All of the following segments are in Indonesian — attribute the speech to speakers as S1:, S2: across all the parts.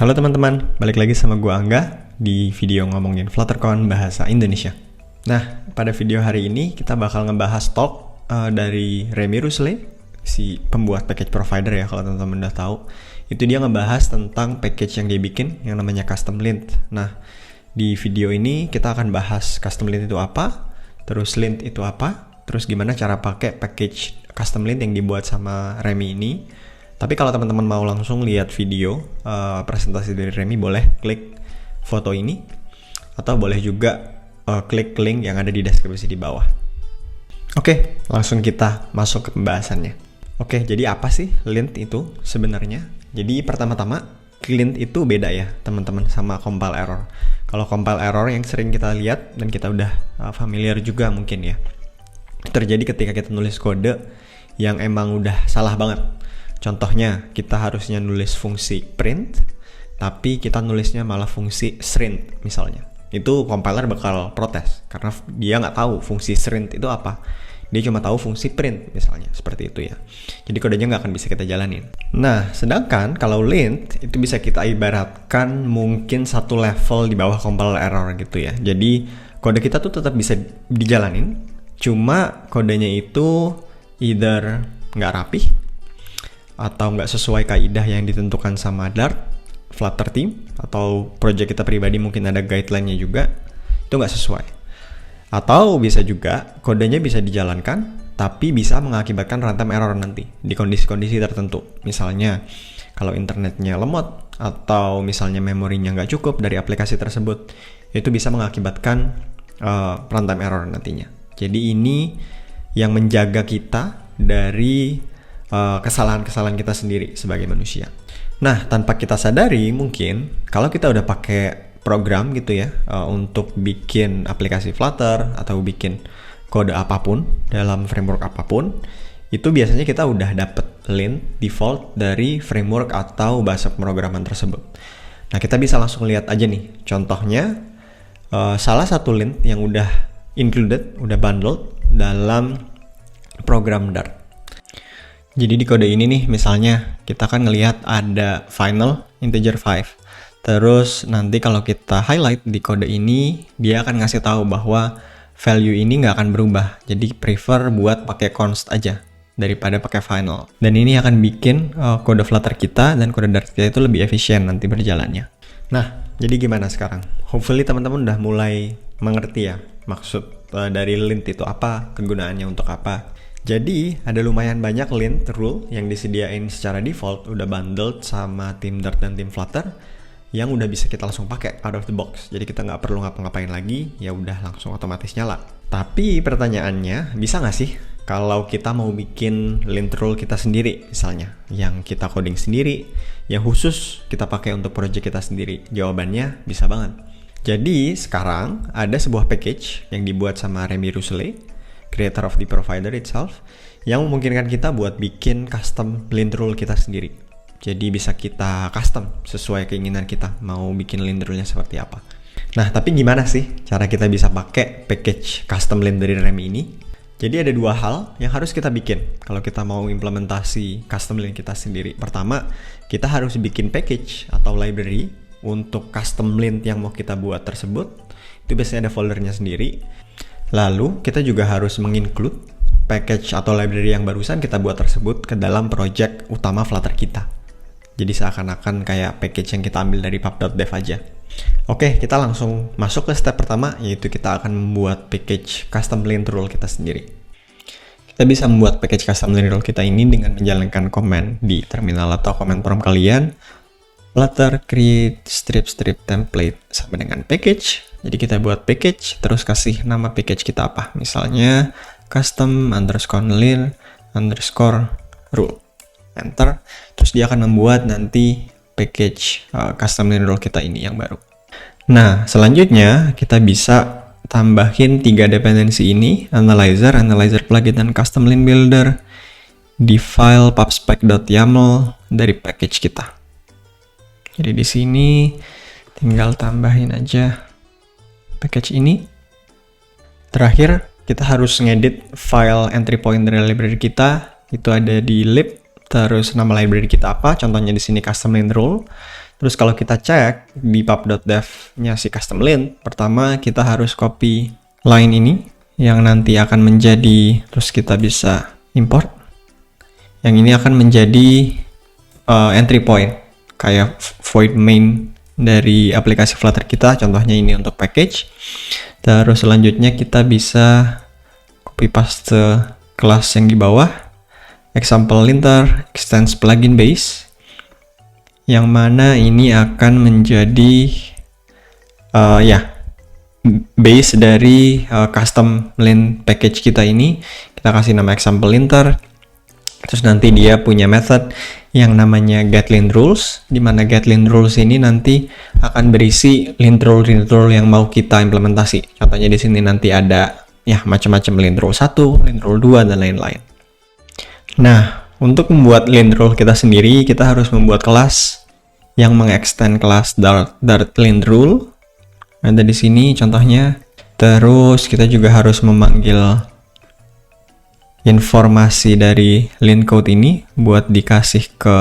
S1: Halo teman-teman, balik lagi sama gua Angga di video ngomongin FlutterCon bahasa Indonesia. Nah, pada video hari ini kita bakal ngebahas talk dari Remy Rusle, si pembuat package provider ya kalau teman-teman udah tahu. Itu dia ngebahas tentang package yang dia bikin yang namanya custom lint. Nah, di video ini kita akan bahas custom lint itu apa, terus lint itu apa, terus gimana cara pakai package custom lint yang dibuat sama Remy ini. Tapi kalau teman-teman mau langsung lihat video presentasi dari Remy, boleh klik foto ini atau boleh juga klik link yang ada di deskripsi di bawah. Oke, langsung kita masuk ke pembahasannya. Oke, jadi apa sih lint itu sebenarnya? Jadi pertama-tama, lint itu beda ya teman-teman sama compile error. Kalau compile error yang sering kita lihat dan kita udah familiar juga mungkin ya, terjadi ketika kita nulis kode yang emang udah salah banget. Contohnya, kita harusnya nulis fungsi print, tapi kita nulisnya malah fungsi shrink misalnya. Itu compiler bakal protes, karena dia nggak tahu fungsi shrink itu apa. Dia cuma tahu fungsi print misalnya, seperti itu ya. Jadi kodenya nggak akan bisa kita jalanin. Nah, sedangkan kalau lint, itu bisa kita ibaratkan mungkin satu level di bawah compiler error gitu ya. Jadi, kode kita tuh tetap bisa dijalanin, cuma kodenya itu either nggak rapih, atau nggak sesuai kaidah yang ditentukan sama Dart, Flutter team, atau project kita pribadi mungkin ada guideline-nya juga, itu nggak sesuai. Atau bisa juga kodenya bisa dijalankan, tapi bisa mengakibatkan runtime error nanti di kondisi-kondisi tertentu. Misalnya, kalau internetnya lemot, atau misalnya memorinya nggak cukup dari aplikasi tersebut, itu bisa mengakibatkan runtime error nantinya. Jadi ini yang menjaga kita dari kesalahan-kesalahan kita sendiri sebagai manusia. Nah, tanpa kita sadari mungkin kalau kita udah pakai program gitu ya untuk bikin aplikasi Flutter atau bikin kode apapun dalam framework apapun, itu biasanya kita udah dapet lint default dari framework atau bahasa pemrograman tersebut. Nah, kita bisa langsung lihat aja nih. Contohnya salah satu lint yang udah included, udah bundled dalam program Dart. Jadi di kode ini nih misalnya kita kan ngelihat ada final integer 5. Terus nanti kalau kita highlight di kode ini, dia akan ngasih tahu bahwa value ini nggak akan berubah. Jadi prefer buat pakai const aja daripada pakai final. Dan ini akan bikin kode Flutter kita dan kode Dart kita itu lebih efisien nanti berjalannya. Nah, jadi gimana sekarang? Hopefully teman-teman udah mulai mengerti ya maksud dari lint itu apa, kegunaannya untuk apa. Jadi, ada lumayan banyak lint rule yang disediain secara default, udah bundled sama tim Dart dan tim Flutter, yang udah bisa kita langsung pakai out of the box. Jadi kita nggak perlu ngapa-ngapain lagi, ya udah langsung otomatis nyala. Tapi pertanyaannya, bisa nggak sih kalau kita mau bikin lint rule kita sendiri, misalnya, yang kita coding sendiri, yang khusus kita pakai untuk project kita sendiri? Jawabannya, bisa banget. Jadi, sekarang ada sebuah package yang dibuat sama Remy Rusle, creator of the provider itself, yang memungkinkan kita buat bikin custom lint rule kita sendiri. Jadi bisa kita custom sesuai keinginan kita mau bikin lint rule-nya seperti apa. Nah, tapi gimana sih cara kita bisa pakai package custom lint dari Remy ini? Jadi ada dua hal yang harus kita bikin kalau kita mau implementasi custom lint kita sendiri. Pertama, kita harus bikin package atau library untuk custom lint yang mau kita buat tersebut. Itu biasanya ada foldernya sendiri. Lalu, kita juga harus menginclude package atau library yang barusan kita buat tersebut ke dalam project utama Flutter kita. Jadi seakan-akan kayak package yang kita ambil dari pub.dev aja. Oke, kita langsung masuk ke step pertama, yaitu kita akan membuat package custom lint rule kita sendiri. Kita bisa membuat package custom lint rule kita ini dengan menjalankan command di terminal atau command prompt kalian. Flutter create strip template sama dengan package. Jadi kita buat package, terus kasih nama package kita apa. Misalnya custom _lint _rule. Enter. Terus dia akan membuat nanti package custom lint rule kita ini yang baru. Nah, selanjutnya kita bisa tambahin 3 dependensi ini, analyzer plugin, dan custom lint builder di file pubspec.yaml dari package kita. Jadi di sini tinggal tambahin aja package ini. Terakhir, kita harus ngedit file entry point dari library kita. Itu ada di lib, terus nama library kita apa, contohnya di sini custom lint rule. Terus kalau kita cek di pub.dev-nya si custom lint, pertama kita harus copy line ini yang nanti akan menjadi, terus kita bisa import. Yang ini akan menjadi entry point, kayak void main dari aplikasi Flutter kita, contohnya ini untuk package. Terus selanjutnya kita bisa copy paste kelas yang di bawah, example linter, extends plugin base, yang mana ini akan menjadi base dari custom lint package kita ini. Kita kasih nama example linter, terus nanti dia punya method yang namanya getLintRules, di mana getLintRules ini nanti akan berisi lint rule yang mau kita implementasi. Contohnya di sini nanti ada macam-macam lint rule 1, lint rule 2, dan lain-lain. Nah, untuk membuat lint rule kita sendiri, kita harus membuat kelas yang mengextend kelas Dart lint rule. Ada di sini contohnya. Terus kita juga harus memanggil informasi dari lint code ini buat dikasih ke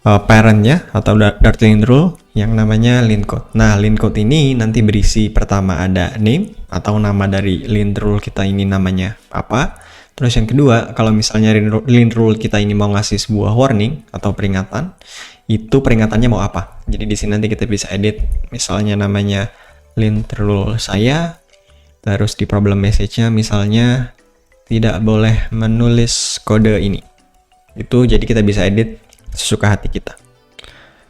S1: parentnya atau Dart lint rule yang namanya lint code. Nah, lint code ini nanti berisi pertama ada name atau nama dari lint rule kita ini namanya apa. Terus yang kedua, kalau misalnya lint rule kita ini mau ngasih sebuah warning atau peringatan, itu peringatannya mau apa. Jadi di sini nanti kita bisa edit, misalnya namanya lint rule saya, terus di problem message-nya misalnya tidak boleh menulis kode ini. Itu jadi kita bisa edit sesuka hati kita.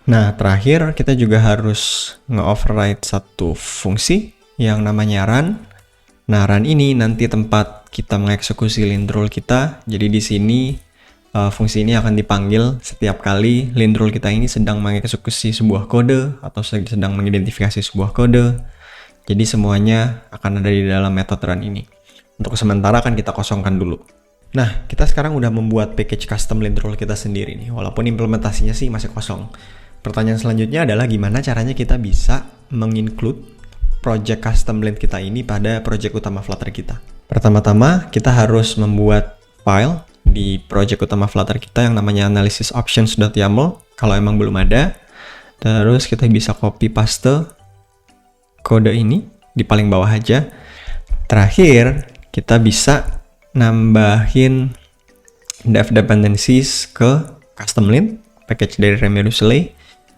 S1: Nah, terakhir kita juga harus nge-override satu fungsi yang namanya run. Nah, run ini nanti tempat kita mengeksekusi lint rule kita. Jadi di sini fungsi ini akan dipanggil setiap kali lint rule kita ini sedang mengeksekusi sebuah kode atau sedang mengidentifikasi sebuah kode. Jadi semuanya akan ada di dalam metode run ini. Untuk sementara kan kita kosongkan dulu. Nah, kita sekarang udah membuat package custom lint rule kita sendiri nih, walaupun implementasinya sih masih kosong. Pertanyaan selanjutnya adalah gimana caranya kita bisa menginclude project custom lint kita ini pada project utama Flutter kita. Pertama-tama, kita harus membuat file di project utama Flutter kita yang namanya analysisoptions.yaml, kalau emang belum ada. Terus kita bisa copy paste kode ini di paling bawah aja. Terakhir, kita bisa nambahin dev dependencies ke custom lint package dari Remy Russell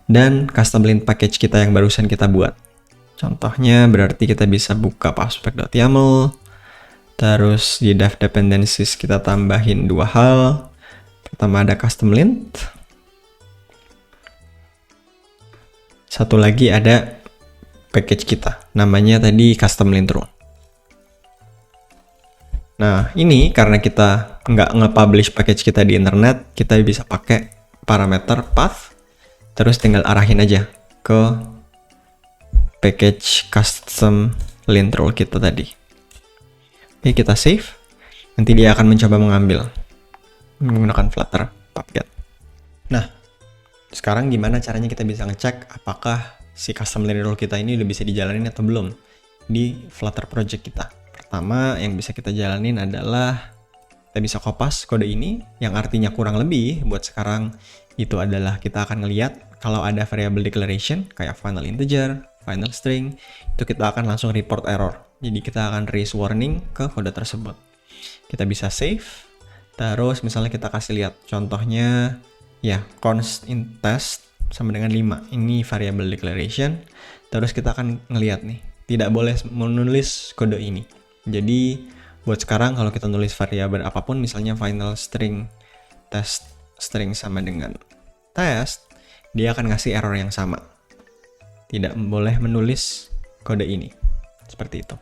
S1: dan custom lint package kita yang barusan kita buat. Contohnya berarti kita bisa buka pubspec.yaml, terus di dev dependencies kita tambahin dua hal. Pertama ada custom lint, satu lagi ada package kita namanya tadi custom lint rule. Nah, ini karena kita nggak nge-publish package kita di internet, kita bisa pakai parameter path, terus tinggal arahin aja ke package custom lint rule kita tadi. Oke, kita save. Nanti dia akan mencoba mengambil menggunakan Flutter pubget. Nah, sekarang gimana caranya kita bisa ngecek apakah si custom lint rule kita ini udah bisa dijalanin atau belum di Flutter project kita. Pertama yang bisa kita jalanin adalah kita bisa kopas kode ini, yang artinya kurang lebih buat sekarang itu adalah kita akan ngelihat kalau ada variable declaration kayak final integer, final string, itu kita akan langsung report error. Jadi kita akan raise warning ke kode tersebut. Kita bisa save, terus misalnya kita kasih lihat contohnya const int test sama dengan 5. Ini variable declaration. Terus kita akan ngelihat nih, tidak boleh menulis kode ini. Jadi buat sekarang kalau kita nulis variabel apapun, misalnya final string test string sama dengan test, dia akan ngasih error yang sama. Tidak boleh menulis kode ini. Seperti itu.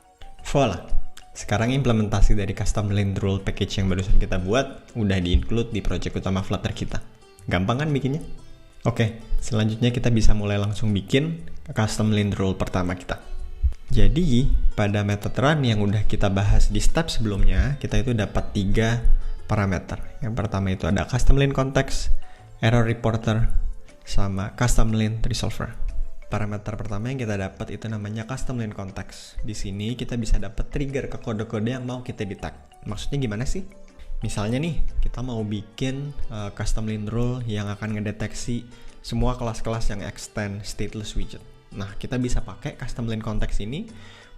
S1: Voila. Sekarang implementasi dari custom lint rule package yang barusan kita buat udah di-include di project utama Flutter kita. Gampang kan bikinnya? Oke, selanjutnya kita bisa mulai langsung bikin custom lint rule pertama kita. Jadi, pada method run yang udah kita bahas di step sebelumnya, kita itu dapat 3 parameter. Yang pertama itu ada custom lint context, error reporter, sama custom lint resolver. Parameter pertama yang kita dapat itu namanya custom lint context. Di sini kita bisa dapat trigger ke kode-kode yang mau kita detect. Maksudnya gimana sih? Misalnya nih, kita mau bikin custom lint rule yang akan ngedeteksi semua kelas-kelas yang extend stateless widget. Nah, kita bisa pakai custom line context ini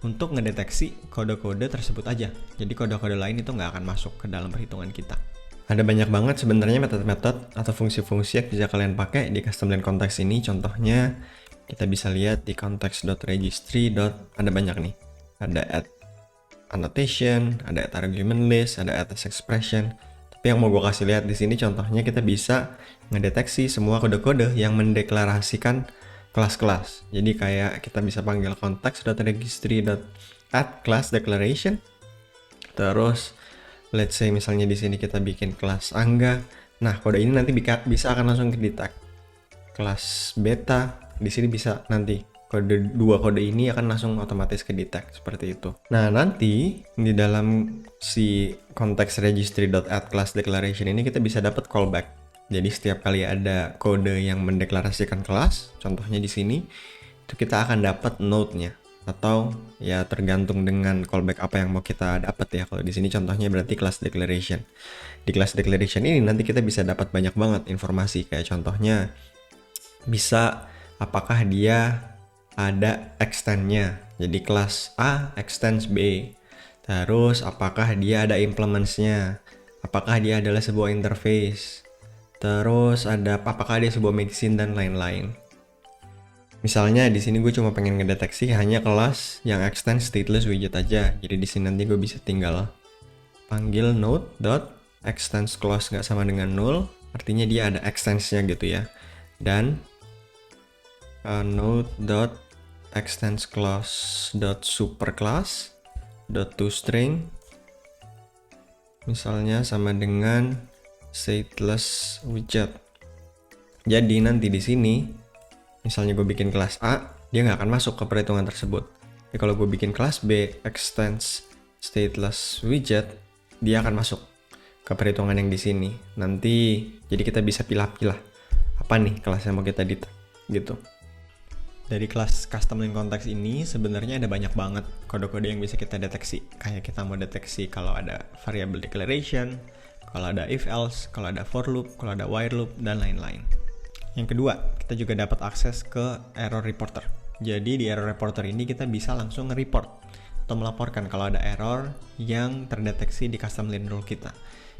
S1: untuk ngedeteksi kode-kode tersebut aja. Jadi kode-kode lain itu nggak akan masuk ke dalam perhitungan kita. Ada banyak banget sebenarnya metode-metode atau fungsi-fungsi yang bisa kalian pakai di custom line context ini. Contohnya kita bisa lihat di context.registry. Ada banyak nih. Ada add annotation, ada add argument list, ada add as expression. Tapi yang mau gue kasih lihat di sini contohnya kita bisa ngedeteksi semua kode-kode yang mendeklarasikan kelas-kelas. Jadi kayak kita bisa panggil context.registry.add class declaration. Terus let's say misalnya di sini kita bikin kelas Angga. Nah, kode ini nanti bisa akan langsung ke detect. Kelas beta di sini bisa nanti dua kode ini akan langsung otomatis ke detect seperti itu. Nah, nanti di dalam si context registry.add class declaration ini kita bisa dapat callback. Jadi setiap kali ada kode yang mendeklarasikan kelas, contohnya di sini, itu kita akan dapat node-nya. Atau ya tergantung dengan callback apa yang mau kita dapat ya. Kalau di sini contohnya berarti class declaration. Di class declaration ini nanti kita bisa dapat banyak banget informasi. Kayak contohnya bisa apakah dia ada extend-nya. Jadi kelas A extends B. Terus apakah dia ada implements-nya. Apakah dia adalah sebuah interface. Terus ada apakah dia sebuah medicine dan lain-lain. Misalnya di sini gue cuma pengen ngedeteksi hanya kelas yang extend stateless widget aja. Jadi di sini nanti gue bisa tinggal panggil node.extends clause nggak sama dengan null, artinya dia ada extends-nya gitu ya. Dan node.extends clause.superclass.toString misalnya sama dengan stateless widget. Jadi nanti di sini misalnya gue bikin kelas A, dia nggak akan masuk ke perhitungan tersebut. Jadi kalau gue bikin kelas B extends stateless widget, dia akan masuk ke perhitungan yang di sini. Nanti jadi kita bisa pilah-pilah apa nih kelas yang mau kita detect gitu. Dari kelas custom line context ini sebenarnya ada banyak banget kode-kode yang bisa kita deteksi. Kayak kita mau deteksi kalau ada variable declaration, kalau ada if else, kalau ada for loop, kalau ada while loop, dan lain-lain. Yang kedua, kita juga dapat akses ke error reporter. Jadi di error reporter ini kita bisa langsung nge-report atau melaporkan kalau ada error yang terdeteksi di custom line rule kita.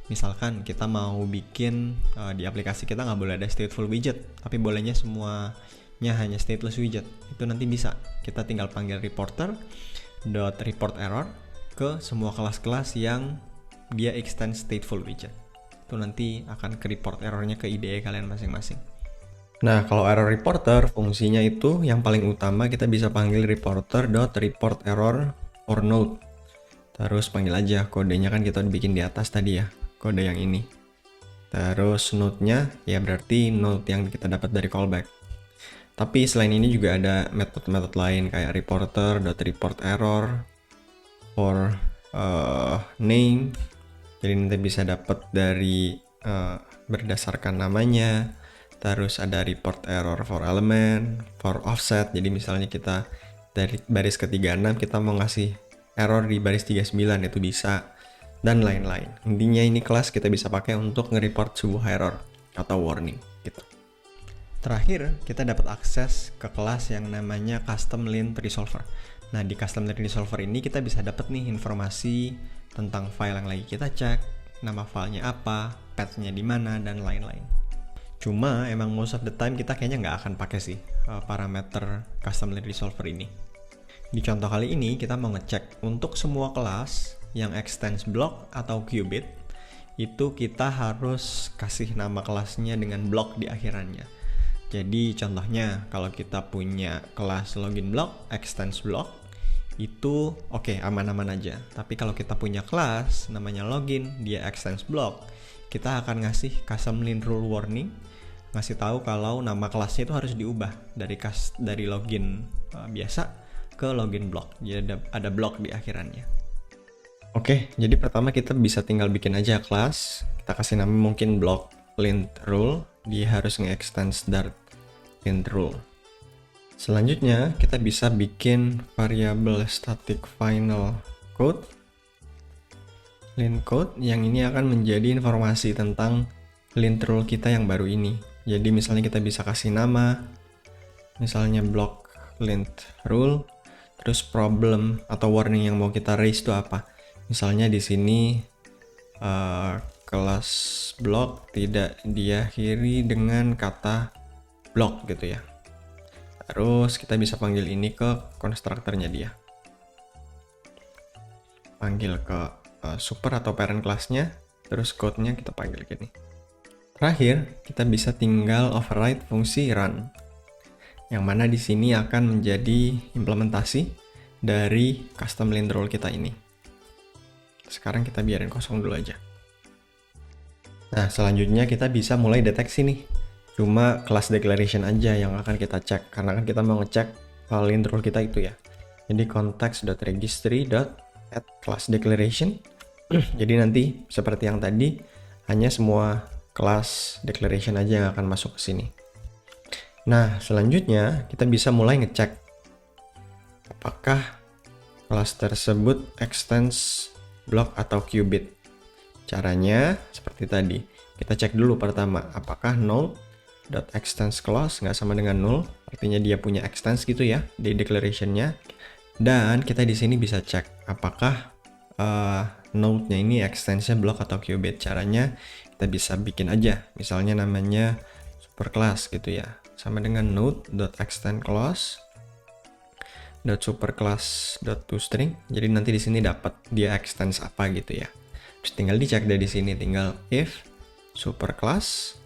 S1: Misalkan kita mau bikin di aplikasi kita nggak boleh ada stateful widget, tapi bolehnya semuanya hanya stateless widget. Itu nanti bisa. Kita tinggal panggil reporter.report error ke semua kelas-kelas yang dia extend stateful widget. Itu nanti akan ke report errornya ke IDE kalian masing-masing. Nah, kalau error reporter fungsinya itu yang paling utama kita bisa panggil reporter.report error or node. Terus panggil aja kodenya kan kita bikin di atas tadi ya, kode yang ini. Terus node-nya ya berarti node yang kita dapat dari callback. Tapi selain ini juga ada metode-metode lain kayak reporter.report error or name. Jadi nanti bisa dapat dari berdasarkan namanya. Terus ada report error for element, for offset. Jadi misalnya kita dari baris ke-36 kita mau ngasih error di baris 39 itu bisa, dan lain-lain. Intinya ini kelas kita bisa pakai untuk nge-report sebuah error atau warning gitu. Terakhir, kita dapat akses ke kelas yang namanya custom line resolver. Nah, di custom line resolver ini kita bisa dapat nih informasi tentang file yang lagi kita cek, nama filenya apa, path-nya di mana, dan lain-lain. Cuma emang most of the time kita kayaknya nggak akan pakai sih parameter custom line resolver ini. Di contoh kali ini kita mau ngecek untuk semua kelas yang extends block atau qubit, itu kita harus kasih nama kelasnya dengan block di akhirannya. Jadi contohnya kalau kita punya kelas login block, extends block, itu oke, aman-aman aja. Tapi kalau kita punya kelas namanya login, dia extends block, kita akan ngasih custom line rule warning, ngasih tahu kalau nama kelasnya itu harus diubah dari login biasa ke login block. Jadi ada block di akhirannya. Oke, jadi pertama kita bisa tinggal bikin aja kelas. Kita kasih nama mungkin block lint rule. Dia harus nge-extend start lint rule. Selanjutnya kita bisa bikin variable static final code. Lint code yang ini akan menjadi informasi tentang lint rule kita yang baru ini. Jadi misalnya kita bisa kasih nama, misalnya block lint rule, terus problem atau warning yang mau kita raise itu apa. Misalnya di sini kelas block tidak diakhiri dengan kata block gitu ya. Terus kita bisa panggil ini ke konstruktornya dia. Panggil ke super atau parent class-nya, terus code-nya kita panggil gini. Terakhir, kita bisa tinggal override fungsi run, yang mana di sini akan menjadi implementasi dari custom lint rule kita ini. Sekarang kita biarin kosong dulu aja. Nah, selanjutnya kita bisa mulai deteksi nih. Cuma class declaration aja yang akan kita cek, karena kan kita mau ngecek lint rule kita itu ya. Jadi context.registry.add class declaration. Jadi nanti seperti yang tadi, hanya semua class declaration aja yang akan masuk ke sini. Nah, selanjutnya kita bisa mulai ngecek apakah kelas tersebut extends block atau qubit. Caranya seperti tadi. Kita cek dulu pertama, apakah node.extends clause nggak sama dengan null, artinya dia punya extends gitu ya di declaration-nya. Dan kita di sini bisa cek apakah node-nya ini extends-nya block atau qubit. Caranya kita bisa bikin aja, misalnya namanya superclass gitu ya, sama dengan node.extend clause .superclass.toString. Jadi nanti di sini dapat dia extends apa gitu ya. Terus tinggal dicek dari sini, tinggal if superclass,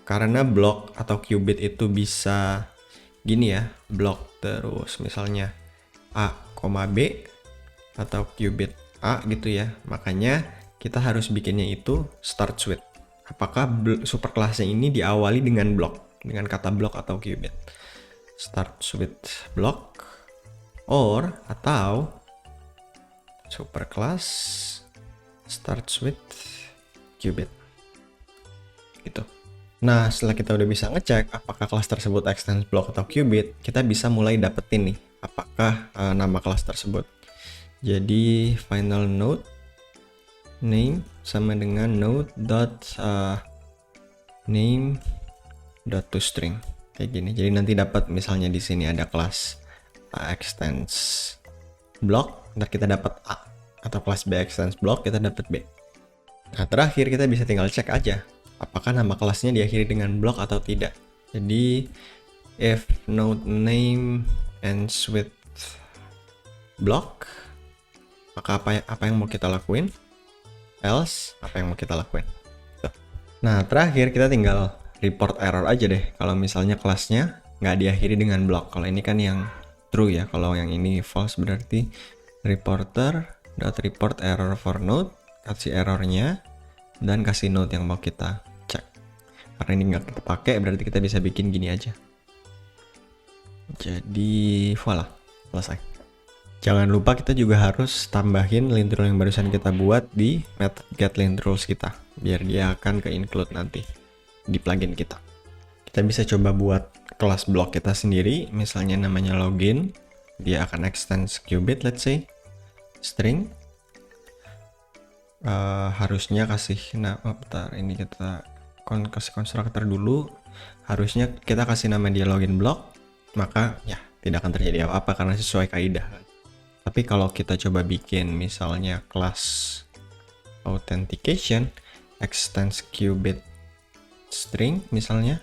S1: karena block atau qubit itu bisa gini ya, block terus misalnya A, B atau qubit A gitu ya. Makanya kita harus bikinnya itu start with. Apakah superclass-nya ini diawali dengan block, dengan kata block atau qubit. Start with block or atau superclass starts with qubit gitu. Nah, setelah kita udah bisa ngecek apakah kelas tersebut extends block atau qubit, kita bisa mulai dapetin nih apakah nama kelas tersebut. Jadi final node name sama dengan node.name.toString kayak gini. Jadi nanti dapat misalnya di sini ada kelas extends block, ntar kita dapat A, atau kelas B extends block kita dapat B. Nah, terakhir kita bisa tinggal cek aja apakah nama kelasnya diakhiri dengan block atau tidak. Jadi if node name ends with block, maka apa yang mau kita lakuin? Else apa yang mau kita lakuin? Tuh. Nah, terakhir kita tinggal report error aja deh kalau misalnya kelasnya nggak diakhiri dengan block. Kalau ini kan yang true ya, kalau yang ini false berarti reporter.report error for node, kasih errornya dan kasih node yang mau kita cek. Karena ini nggak kita pakai, berarti kita bisa bikin gini aja. Jadi voila, selesai. Jangan lupa kita juga harus tambahin lint rule yang barusan kita buat di method getLintRules kita, biar dia akan ke include nanti di plugin kita. Kita bisa coba buat kelas block kita sendiri, misalnya namanya login, dia akan extends qubit, let's say string. Harusnya kasih bentar, ini kita kasih konstruktor dulu. Harusnya kita kasih nama dia login block, maka ya tidak akan terjadi apa-apa karena sesuai kaidah. Tapi kalau kita coba bikin misalnya kelas authentication extends qubit string misalnya,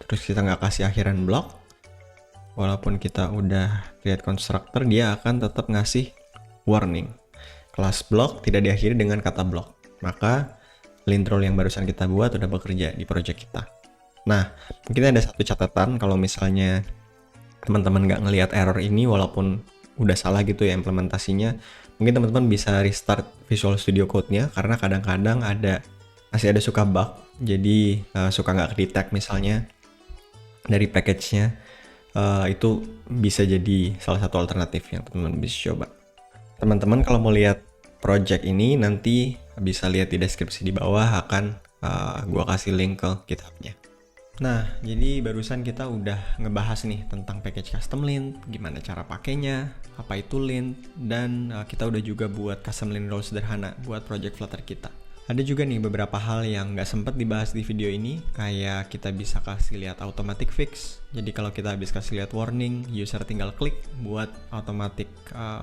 S1: terus kita nggak kasih akhiran block, walaupun kita udah create constructor, dia akan tetap ngasih warning kelas block tidak diakhiri dengan kata block. Maka lint rule yang barusan kita buat udah bekerja di project kita. Nah, mungkin ada satu catatan kalau misalnya teman-teman nggak ngelihat error ini walaupun udah salah gitu ya implementasinya, mungkin teman-teman bisa restart Visual Studio Code-nya karena kadang-kadang masih ada suka bug, jadi suka nggak detect misalnya dari package-nya. Itu bisa jadi salah satu alternatif yang teman-teman bisa coba. Teman-teman kalau mau lihat project ini nanti bisa lihat di deskripsi di bawah, akan gua kasih link ke GitHub-nya. Nah, jadi barusan kita udah ngebahas nih tentang package custom lint, gimana cara pakainya, apa itu lint, dan kita udah juga buat custom lint rule sederhana buat project Flutter kita. Ada juga nih beberapa hal yang nggak sempat dibahas di video ini, kayak kita bisa kasih lihat automatic fix. Jadi kalau kita habis kasih lihat warning, user tinggal klik buat automatic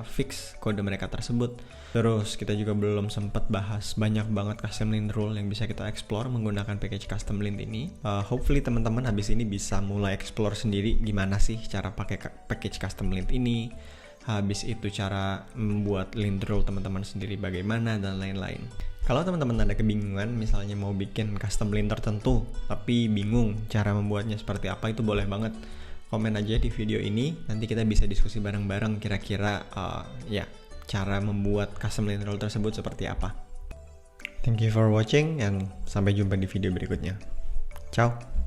S1: fix kode mereka tersebut. Terus kita juga belum sempat bahas banyak banget custom lint rule yang bisa kita explore menggunakan package custom lint ini. Hopefully teman-teman habis ini bisa mulai explore sendiri gimana sih cara pakai package custom lint ini. Habis itu cara membuat lint rule teman-teman sendiri bagaimana dan lain-lain. Kalau teman-teman ada kebingungan, misalnya mau bikin custom lint tertentu, tapi bingung cara membuatnya seperti apa, itu boleh banget komen aja di video ini. Nanti kita bisa diskusi bareng-bareng kira-kira cara membuat custom lint rule tersebut seperti apa. Thank you for watching, and sampai jumpa di video berikutnya. Ciao!